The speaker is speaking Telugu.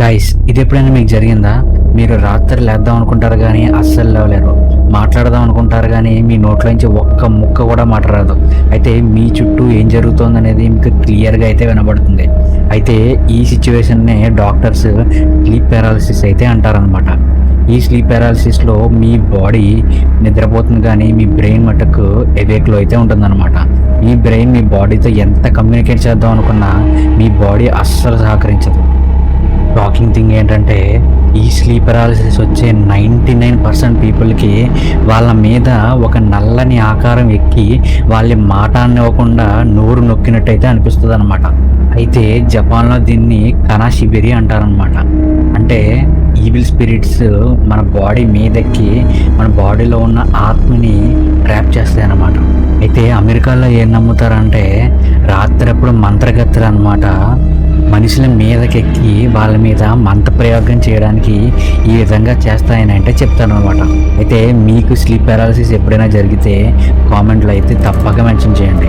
గైస్, ఇది ఎప్పుడైనా మీకు జరిగిందా? మీరు రాత్రి లేద్దాం అనుకుంటారు కానీ అస్సలు లేవలేరు. మాట్లాడదాం అనుకుంటారు కానీ మీ నోట్లోంచి ఒక్క ముక్క కూడా మాట్లాడదు. అయితే మీ చుట్టూ ఏం జరుగుతుందనేది మీకు క్లియర్గా అయితే వినబడుతుంది. అయితే ఈ సిచ్యువేషన్నే డాక్టర్స్ స్లీప్ పారాలిసిస్ అయితే అంటారనమాట. ఈ స్లీప్ పారాలిసిస్లో మీ బాడీ నిద్రపోతుంది కానీ మీ బ్రెయిన్ మటుకు ఎవేక్లో అయితే ఉంటుందన్నమాట. మీ బ్రెయిన్ మీ బాడీతో ఎంత కమ్యూనికేట్ చేద్దాం అనుకున్నా మీ బాడీ అస్సలు సహకరించదు. షాకింగ్ థింగ్ ఏంటంటే, ఈ స్లీప్ పారాలిసిస్ వచ్చే 99% పీపుల్కి వాళ్ళ మీద ఒక నల్లని ఆకారం ఎక్కి వాళ్ళ మాట అనివ్వకుండా నోరు నొక్కినట్టయితే అనిపిస్తుంది అనమాట. అయితే జపాన్లో దీన్ని కనాషిబిరి అంటారనమాట. అంటే ఈవిల్ స్పిరిట్స్ మన బాడీ మీదెక్కి మన బాడీలో ఉన్న ఆత్మని ట్రాప్ చేస్తాయి అన్నమాట. అయితే అమెరికాలో ఏం నమ్ముతారంటే, రాత్రప్పుడు మంత్రగత్తెలు అనమాట మనుషుల మీదకెక్కి వాళ్ళ మీద మంత్రప్రయోగం చేయడానికి ఈ విధంగా చేస్తాయని అంటే చెప్తానమాట. అయితే మీకు స్లీప్ పారాలిసిస్ ఎప్పుడైనా జరిగితే కామెంట్లో అయితే తప్పక మెన్షన్ చేయండి.